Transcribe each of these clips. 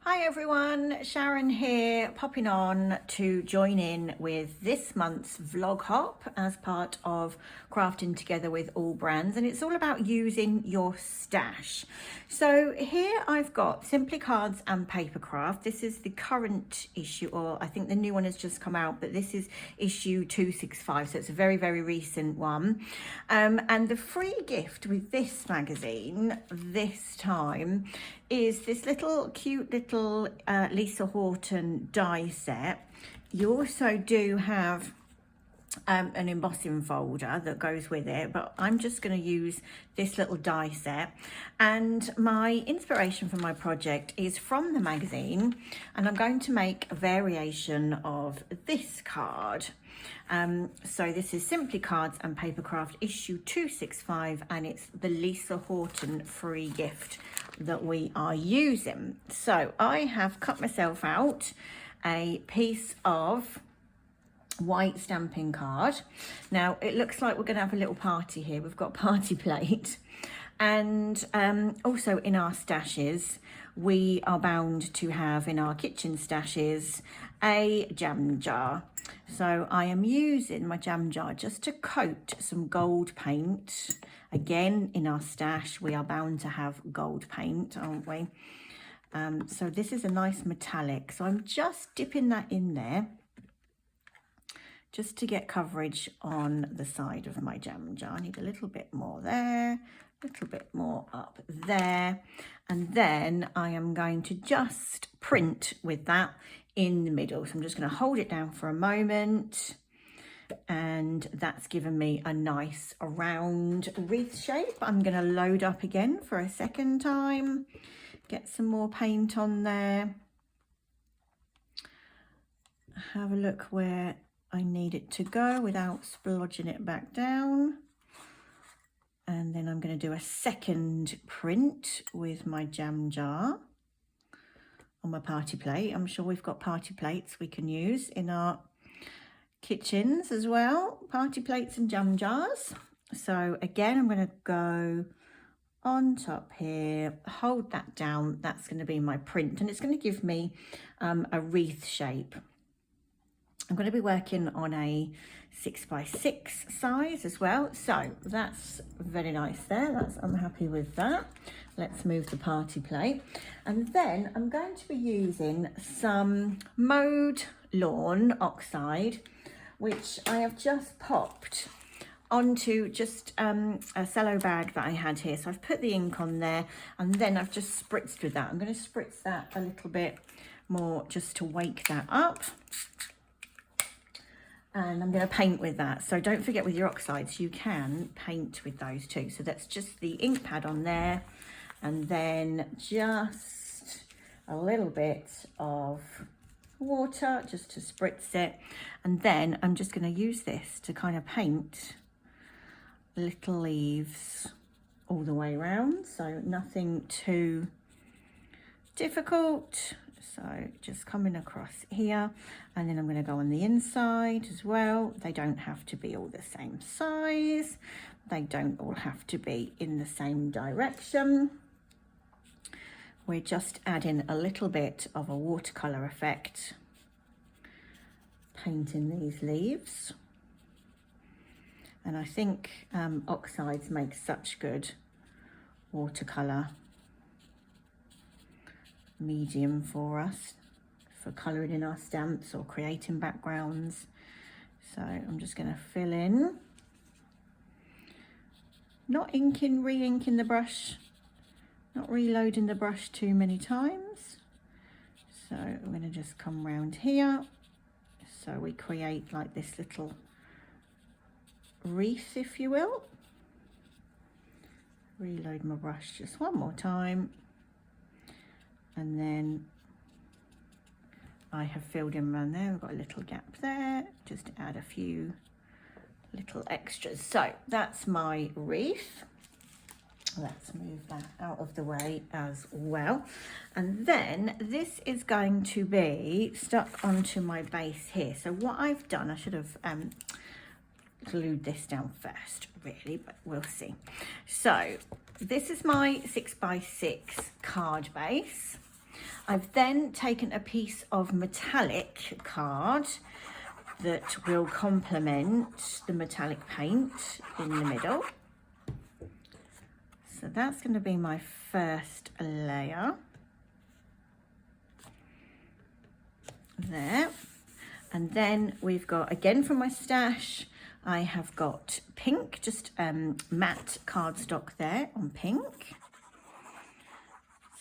Hi everyone, Sharon here, popping on to join in with this month's vlog hop as part of Crafting Together with All Brands, and it's all about using your stash. So here I've got Simply Cards and Papercraft. This is the current issue, or I think the new one has just come out, but this is issue 265, so it's a very, very recent one. And the free gift with this magazine this time is this little cute little Lisa Horton die set. You also do have an embossing folder that goes with it, but I'm just going to use this little die set, and my inspiration for my project is from the magazine, and I'm going to make a variation of this card. So this is Simply Cards and Papercraft issue 265, and it's the Lisa Horton free gift that we are using. So I have cut myself out a piece of white stamping card. Now it looks like we're going to have a little party here. We've got party plate, and also in our stashes we are bound to have in our kitchen stashes a jam jar. So I am using my jam jar just to coat some gold paint. Again, in our stash we are bound to have gold paint, aren't we? So this is a nice metallic, so I'm just dipping that in there just to get coverage on the side of my jam jar. I need a little bit more there, a little bit more up there, and then I am going to just print with that in the middle. So I'm just going to hold it down for a moment, and that's given me a nice round wreath shape. I'm going to load up again for a second time, get some more paint on there, have a look where I need it to go without splodging it back down. And then I'm going to do a second print with my jam jar on my party plate. I'm sure we've got party plates we can use in our kitchens as well, party plates and jam jars. So again, I'm going to go on top here, hold that down. That's going to be my print, and it's going to give me a wreath shape. I'm going to be working on a 6x6 size as well, so that's very nice there. I'm happy with that. Let's move the party plate, and then I'm going to be using some Mode Lawn Oxide, which I have just popped onto just a cello bag that I had here. So I've put the ink on there, and then I've just spritzed with that. I'm going to spritz that a little bit more just to wake that up. And I'm going to paint with that. So don't forget, with your oxides you can paint with those too. So that's just the ink pad on there, and then just a little bit of water just to spritz it. And then I'm just going to use this to kind of paint little leaves all the way around, so nothing too difficult. So just coming across here, and then I'm going to go on the inside as well. They don't have to be all the same size. They don't all have to be in the same direction. We're just adding a little bit of a watercolor effect, painting these leaves. And I think oxides make such good watercolor medium for us for colouring in our stamps or creating backgrounds. So I'm just going to fill in, not inking, re-inking the brush, not reloading the brush too many times. So I'm going to just come round here, so we create like this little wreath, if you will. Reload my brush just one more time, and then I have filled in around there. We've got a little gap there, just to add a few little extras. So that's my wreath. Let's move that out of the way as well. And then this is going to be stuck onto my base here. So what I've done, I should have glued this down first really, but we'll see. So this is my 6x6 card base, I've then taken a piece of metallic card that will complement the metallic paint in the middle. So that's going to be my first layer. There. And then we've got, again from my stash, I have got pink, just matte cardstock there on pink.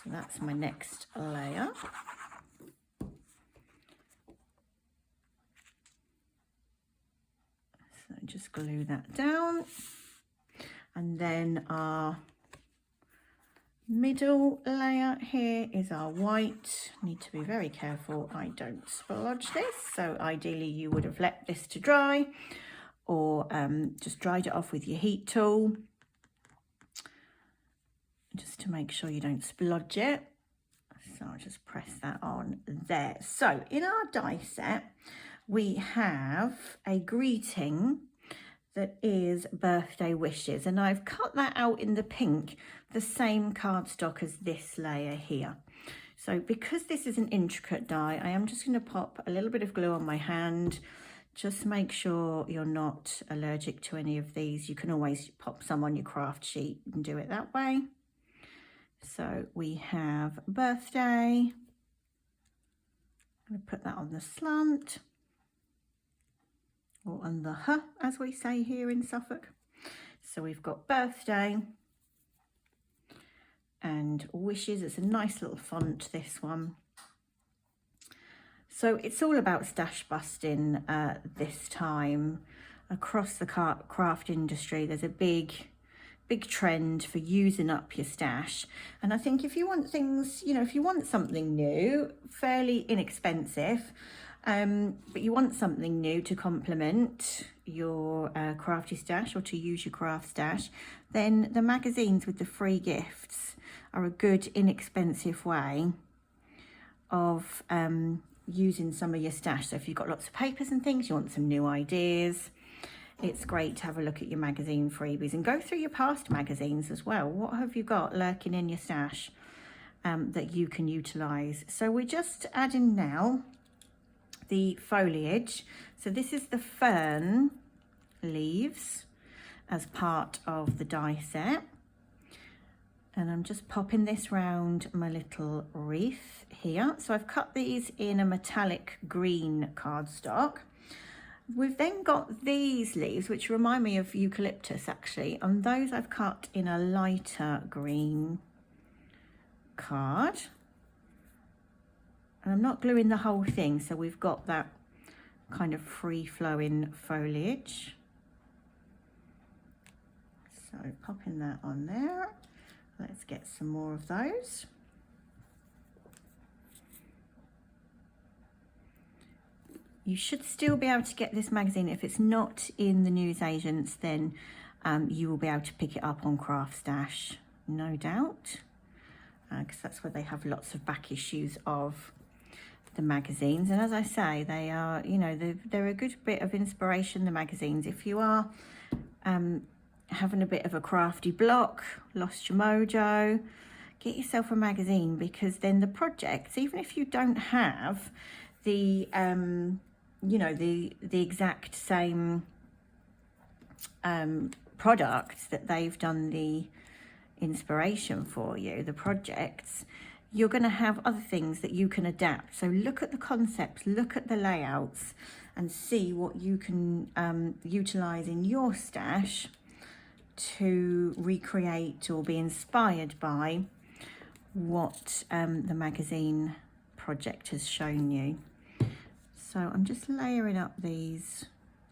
So that's my next layer. So just glue that down. And then our middle layer here is our white. Need to be very careful I don't splodge this. So ideally you would have let this to dry, or just dried it off with your heat tool, just to make sure you don't splodge it. So I'll just press that on there. So in our die set, we have a greeting that is birthday wishes, and I've cut that out in the pink, the same cardstock as this layer here. So because this is an intricate die, I am just going to pop a little bit of glue on my hand. Just make sure you're not allergic to any of these. You can always pop some on your craft sheet and do it that way. So we have birthday. I'm going to put that on the slant, or on the H, as we say here in Suffolk. So we've got birthday and wishes. It's a nice little font, this one. So it's all about stash busting this time. Across the craft industry, there's a big trend for using up your stash. And I think if you want things, you know, if you want something new, fairly inexpensive, but you want something new to complement your crafty stash, or to use your craft stash, then the magazines with the free gifts are a good inexpensive way of using some of your stash. So if you've got lots of papers and things, you want some new ideas, it's great to have a look at your magazine freebies and go through your past magazines as well. What have you got lurking in your stash that you can utilize? So we're just adding now the foliage. So this is the fern leaves as part of the die set, and I'm just popping this round my little wreath here. So I've cut these in a metallic green cardstock. We've then got these leaves, which remind me of eucalyptus actually, and those I've cut in a lighter green card. And I'm not gluing the whole thing, so we've got that kind of free-flowing foliage. So popping that on there. Let's get some more of those. You should still be able to get this magazine. If it's not in the newsagents, then you will be able to pick it up on Craft Stash, no doubt, because that's where they have lots of back issues of the magazines. And as I say, they are, you know, they're a good bit of inspiration, the magazines. If you are having a bit of a crafty block, lost your mojo, get yourself a magazine, because then the projects, even if you don't have the you know, the exact same products that they've done the inspiration for you, the projects, you're going to have other things that you can adapt. So look at the concepts, look at the layouts, and see what you can utilize in your stash to recreate or be inspired by what the magazine project has shown you. So I'm just layering up these.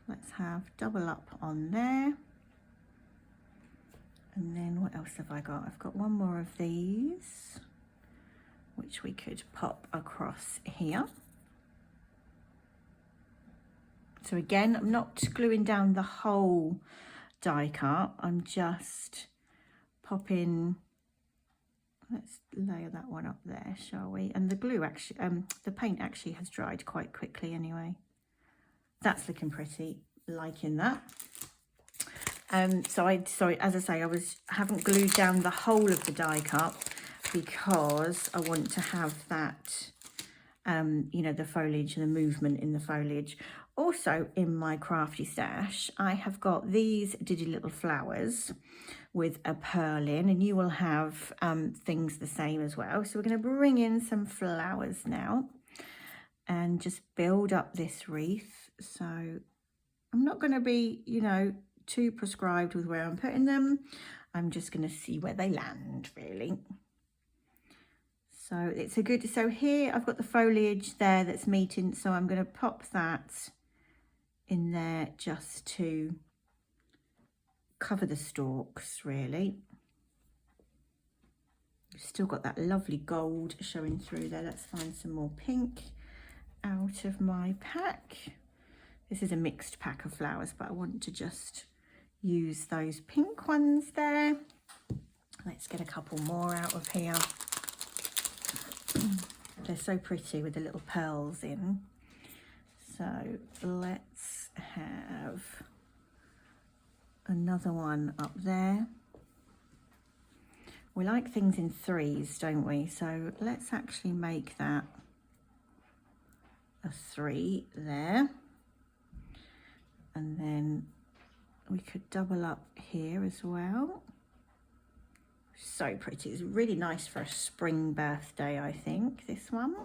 Let's have double up on there. And then what else have I got? I've got one more of these, which we could pop across here. So again, I'm not gluing down the whole die cut. I'm just popping. Let's layer that one up there, shall we? And the glue actually, the paint actually has dried quite quickly anyway. That's looking pretty, liking that. So as I say, I haven't glued down the whole of the die cut, because I want to have that, you know, the foliage and the movement in the foliage. Also in my crafty stash, I have got these Diddy little flowers with a pearl in, and you will have things the same as well. So we're going to bring in some flowers now and just build up this wreath. So I'm not going to be, you know, too prescribed with where I'm putting them. I'm just going to see where they land, really. So it's a good, so here I've got the foliage there that's meeting, so I'm going to pop that in there just to cover the stalks, really. Still got that lovely gold showing through there. Let's find some more pink out of my pack. This is a mixed pack of flowers, but I want to just use those pink ones there. Let's get a couple more out of here. They're so pretty with the little pearls in. So let's have another one up there. We like things in threes, don't we? So let's actually make that a 3 there. And then we could double up here as well. So pretty. It's really nice for a spring birthday, I think, this one.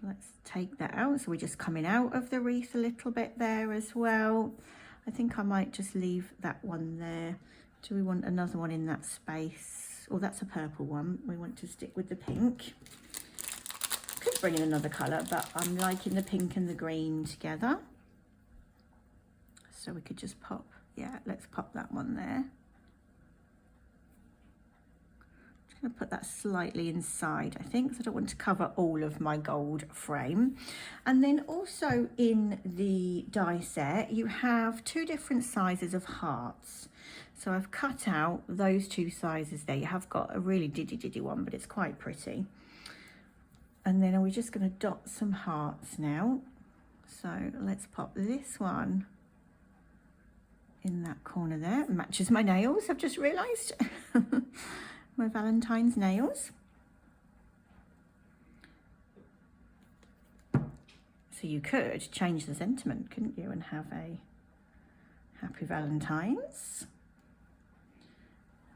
Let's take that out. So we're just coming out of the wreath a little bit there as well. I think I might just leave that one there. Do we want another one in that space? Oh, that's a purple one. We want to stick with the pink. Could bring in another colour, but I'm liking the pink and the green together. So we could just pop, yeah, let's pop that one there. Just going to put that slightly inside, I think, because I don't want to cover all of my gold frame. And then also in the die set, you have 2 different sizes of hearts. So I've cut out those 2 sizes there. You have got a really diddy one, but it's quite pretty. And then we're just going to dot some hearts now. So let's pop this one in that corner there. It matches my nails, I've just realised. My Valentine's nails. So you could change the sentiment, couldn't you, and have a happy Valentine's.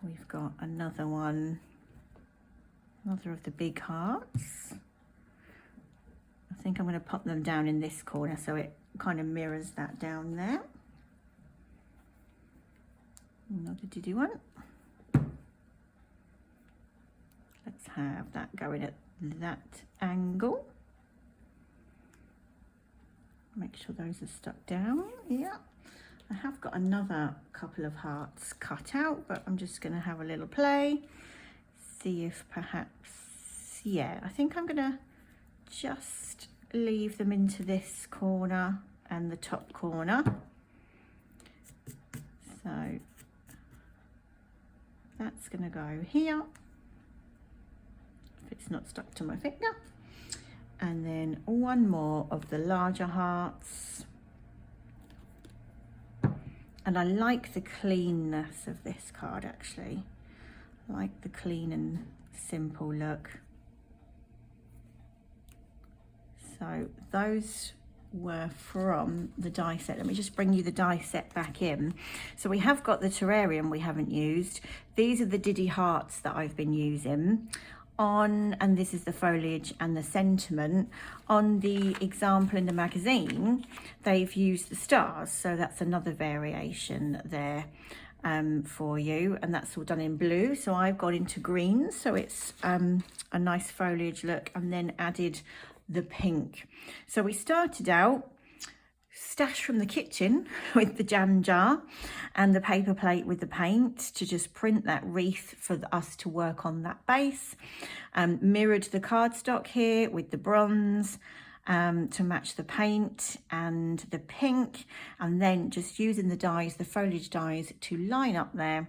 We've got another one, another of the big hearts. I think I'm going to pop them down in this corner so it kind of mirrors that down there. Another diddy one. Let's have that going at that angle. Make sure those are stuck down. Yeah. I have got another couple of hearts cut out, but I'm just going to have a little play. See if perhaps, yeah, I think I'm going to just leave them into this corner and the top corner. So that's going to go here, if it's not stuck to my finger. And then one more of the larger hearts. And I like the cleanness of this card, actually. I like the clean and simple look. So those were from the die set. Let me just bring you the die set back in. So we have got the terrarium we haven't used. These are the Diddy hearts that I've been using on, and this is the foliage and the sentiment. On the example in the magazine, they've used the stars, so that's another variation there for you, and that's all done in blue. So I've gone into green, so it's a nice foliage look, and then added the pink. So we started out stashed from the kitchen with the jam jar and the paper plate with the paint to just print that wreath for us to work on that base. Mirrored the cardstock here with the bronze to match the paint and the pink, and then just using the dies, the foliage dies, to line up there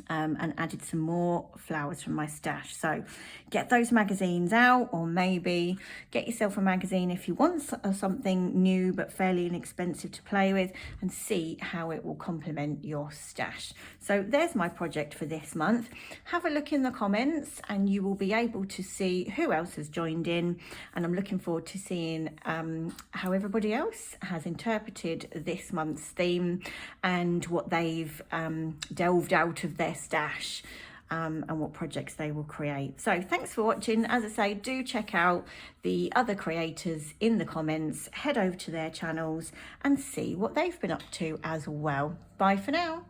and added some more flowers from my stash. So get those magazines out, or maybe get yourself a magazine if you want something new but fairly inexpensive to play with, and see how it will complement your stash. So there's my project for this month. Have a look in the comments and you will be able to see who else has joined in, and I'm looking forward to seeing how everybody else has interpreted this month's theme and what they've delved out of their stash, and what projects they will create. So thanks for watching. As I say, do check out the other creators in the comments, head over to their channels and see what they've been up to as well. Bye for now.